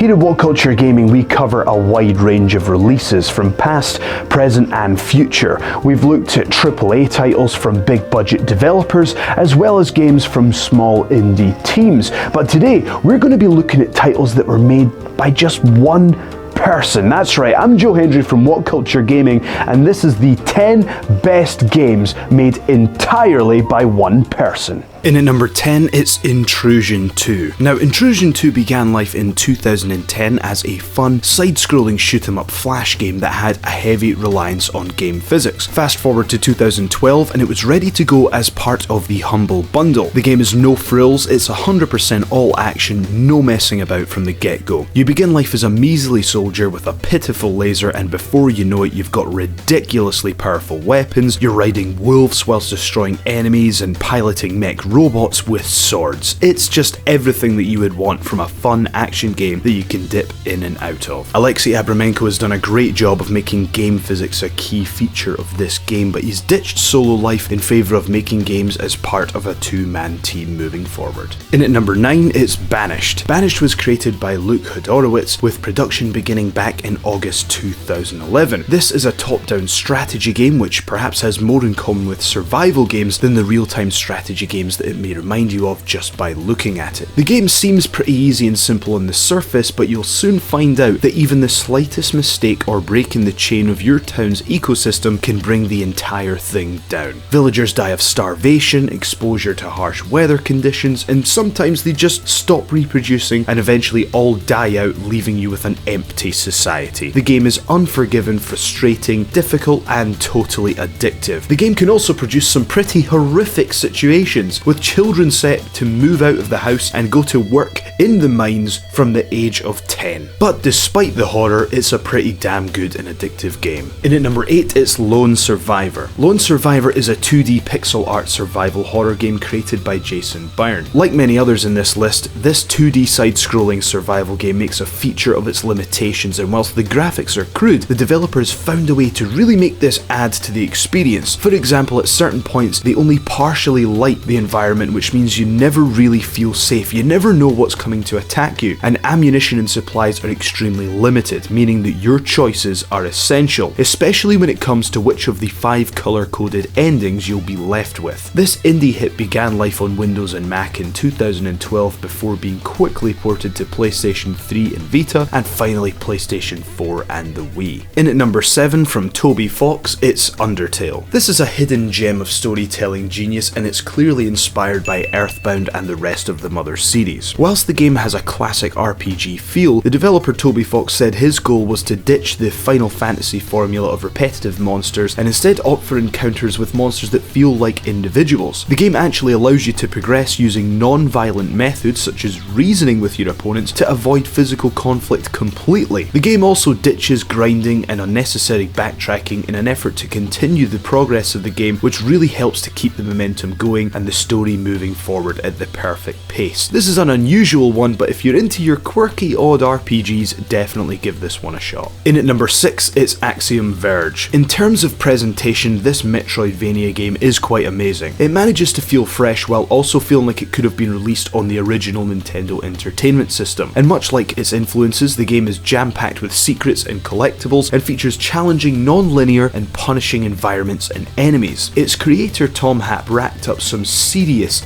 Here at What Culture Gaming, we cover a wide range of releases from past, present and future. We've looked at AAA titles from big budget developers, as well as games from small indie teams. But today, we're going to be looking at titles that were made by just one person. That's right, I'm Joe Hendry from What Culture Gaming, and this is the 10 best games made entirely by one person. In at number 10, it's Intrusion 2. Now, Intrusion 2 began life in 2010 as a fun, side-scrolling shoot-'em-up flash game that had a heavy reliance on game physics. Fast forward to 2012 and it was ready to go as part of the Humble Bundle. The game is no frills, it's 100% all action, no messing about from the get-go. You begin life as a measly soldier with a pitiful laser, and before you know it, you've got ridiculously powerful weapons, you're riding wolves whilst destroying enemies and piloting mech robots with swords. It's just everything that you would want from a fun action game that you can dip in and out of. Alexei Abramenko has done a great job of making game physics a key feature of this game, but he's ditched solo life in favour of making games as part of a two-man team moving forward. In at number 9, it's Banished. Banished was created by Luke Hodorowicz, with production beginning back in August 2011. This is a top-down strategy game which perhaps has more in common with survival games than the real-time strategy games that it may remind you of just by looking at it. The game seems pretty easy and simple on the surface, but you'll soon find out that even the slightest mistake or break in the chain of your town's ecosystem can bring the entire thing down. Villagers die of starvation, exposure to harsh weather conditions, and sometimes they just stop reproducing and eventually all die out, leaving you with an empty society. The game is unforgiving, frustrating, difficult, and totally addictive. The game can also produce some pretty horrific situations, with children set to move out of the house and go to work in the mines from the age of 10. But despite the horror, it's a pretty damn good and addictive game. In at number 8, it's Lone Survivor. Lone Survivor is a 2D pixel art survival horror game created by Jason Byrne. Like many others in this list, this 2D side-scrolling survival game makes a feature of its limitations, and whilst the graphics are crude, the developers found a way to really make this add to the experience. For example, at certain points, they only partially light the environment, which means you never really feel safe. You never know what's coming to attack you, and ammunition and supplies are extremely limited, meaning that your choices are essential, especially when it comes to which of the 5 colour-coded endings you'll be left with. This indie hit began life on Windows and Mac in 2012 before being quickly ported to PlayStation 3 and Vita, and finally PlayStation 4 and the Wii. In at number 7, from Toby Fox, it's Undertale. This is a hidden gem of storytelling genius, and it's clearly inspired by Earthbound and the rest of the Mother series. Whilst the game has a classic RPG feel, the developer Toby Fox said his goal was to ditch the Final Fantasy formula of repetitive monsters and instead opt for encounters with monsters that feel like individuals. The game actually allows you to progress using non-violent methods such as reasoning with your opponents to avoid physical conflict completely. The game also ditches grinding and unnecessary backtracking in an effort to continue the progress of the game, which really helps to keep the momentum going and the story moving forward at the perfect pace. This is an unusual one, but if you're into your quirky odd RPGs, definitely give this one a shot. In at number 6, it's Axiom Verge. In terms of presentation, this Metroidvania game is quite amazing. It manages to feel fresh while also feeling like it could have been released on the original Nintendo Entertainment System. And much like its influences, the game is jam-packed with secrets and collectibles and features challenging non-linear and punishing environments and enemies. Its creator Tom Happ racked up some serious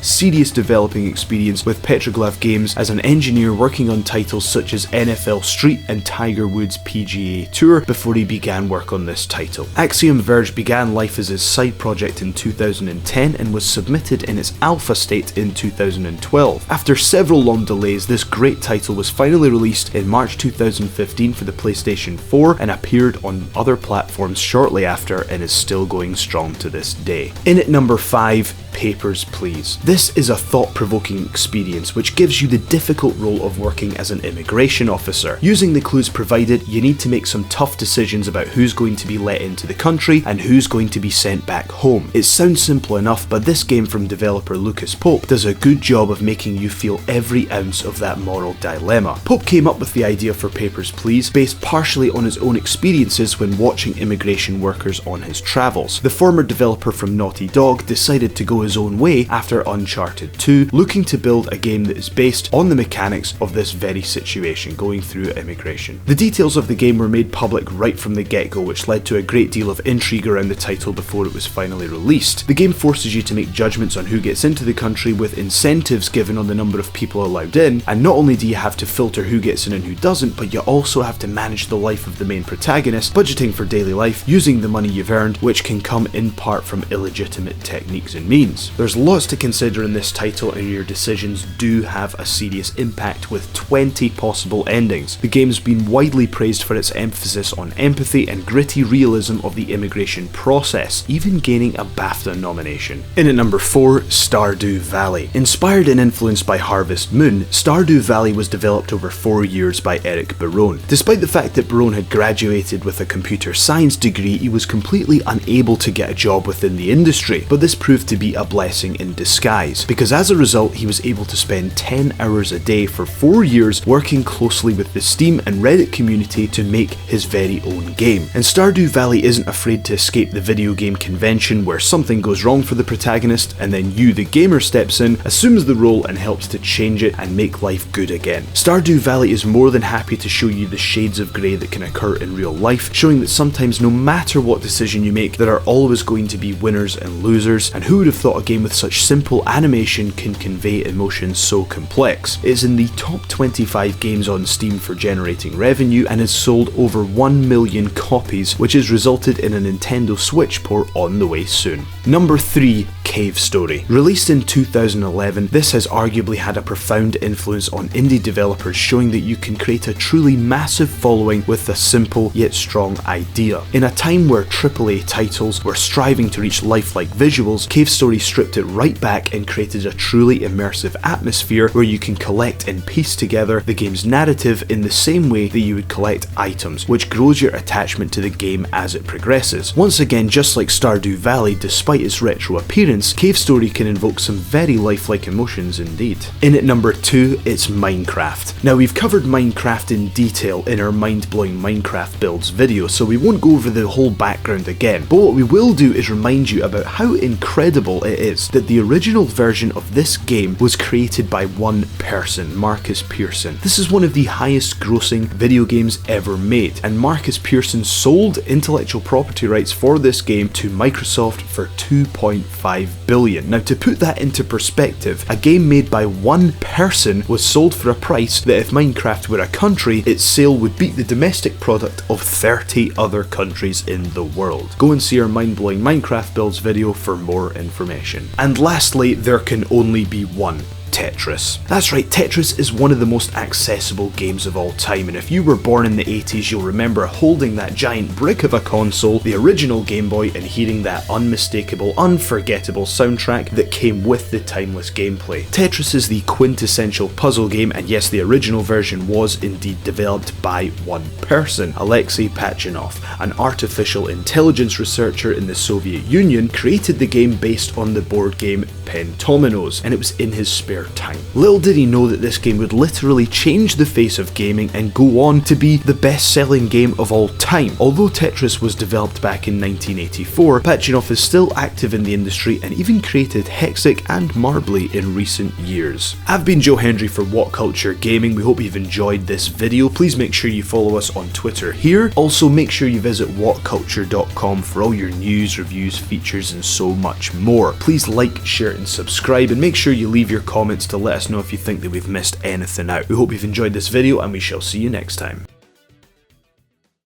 developing experience with Petroglyph Games as an engineer working on titles such as NFL Street and Tiger Woods PGA Tour before he began work on this title. Axiom Verge began life as his side project in 2010 and was submitted in its alpha state in 2012. After several long delays, this great title was finally released in March 2015 for the PlayStation 4 and appeared on other platforms shortly after and is still going strong to this day. In at number 5, Papers, Please. This is a thought-provoking experience which gives you the difficult role of working as an immigration officer. Using the clues provided, you need to make some tough decisions about who's going to be let into the country and who's going to be sent back home. It sounds simple enough, but this game from developer Lucas Pope does a good job of making you feel every ounce of that moral dilemma. Pope came up with the idea for Papers, Please based partially on his own experiences when watching immigration workers on his travels. The former developer from Naughty Dog decided to go his own way after Uncharted 2, looking to build a game that is based on the mechanics of this very situation, going through immigration. The details of the game were made public right from the get-go, which led to a great deal of intrigue around the title before it was finally released. The game forces you to make judgments on who gets into the country, with incentives given on the number of people allowed in, and not only do you have to filter who gets in and who doesn't, but you also have to manage the life of the main protagonist, budgeting for daily life, using the money you've earned, which can come in part from illegitimate techniques and means. There's lots to consider in this title, and your decisions do have a serious impact, with 20 possible endings. The game's been widely praised for its emphasis on empathy and gritty realism of the immigration process, even gaining a BAFTA nomination. In at number 4, Stardew Valley. Inspired and influenced by Harvest Moon, Stardew Valley was developed over 4 years by Eric Barone. Despite the fact that Barone had graduated with a computer science degree, he was completely unable to get a job within the industry, but this proved to be a blessing in disguise, because as a result he was able to spend 10 hours a day for 4 years working closely with the Steam and Reddit community to make his very own game. And Stardew Valley isn't afraid to escape the video game convention where something goes wrong for the protagonist and then you, the gamer, steps in, assumes the role and helps to change it and make life good again. Stardew Valley is more than happy to show you the shades of grey that can occur in real life, showing that sometimes no matter what decision you make, there are always going to be winners and losers, and who would have thought a game with such simple animation can convey emotions so complex. It is in the top 25 games on Steam for generating revenue and has sold over 1 million copies, which has resulted in a Nintendo Switch port on the way soon. Number 3, Cave Story. Released in 2011, this has arguably had a profound influence on indie developers, showing that you can create a truly massive following with a simple yet strong idea. In a time where AAA titles were striving to reach lifelike visuals, Cave Story stripped it right back and created a truly immersive atmosphere where you can collect and piece together the game's narrative in the same way that you would collect items, which grows your attachment to the game as it progresses. Once again, just like Stardew Valley, despite its retro appearance, Cave Story can invoke some very lifelike emotions indeed. In at number 2, it's Minecraft. Now, we've covered Minecraft in detail in our mind-blowing Minecraft builds video, so we won't go over the whole background again, but what we will do is remind you about how incredible it is that the original version of this game was created by one person, Marcus Pearson. This is one of the highest grossing video games ever made, and Marcus Pearson sold intellectual property rights for this game to Microsoft for $2.5 billion. Now, to put that into perspective, a game made by one person was sold for a price that if Minecraft were a country, its sale would beat the domestic product of 30 other countries in the world. Go and see our mind-blowing Minecraft builds video for more information. And lastly, there can only be one. Tetris. That's right, Tetris is one of the most accessible games of all time, and if you were born in the 80s, you'll remember holding that giant brick of a console, the original Game Boy, and hearing that unmistakable, unforgettable soundtrack that came with the timeless gameplay. Tetris is the quintessential puzzle game, and yes, the original version was indeed developed by one person. Alexei Pachinov, an artificial intelligence researcher in the Soviet Union, created the game based on the board game Pentominoes, and it was in his spare time. Little did he know that this game would literally change the face of gaming and go on to be the best-selling game of all time. Although Tetris was developed back in 1984, Pachinov is still active in the industry and even created Hexic and Marbly in recent years. I've been Joe Hendry for What Culture Gaming. We hope you've enjoyed this video. Please make sure you follow us on Twitter here. Also, make sure you visit whatculture.com for all your news, reviews, features, and so much more. Please like, share, and subscribe, and make sure you leave your comments to let us know if you think that we've missed anything out. We hope you've enjoyed this video, and we shall see you next time.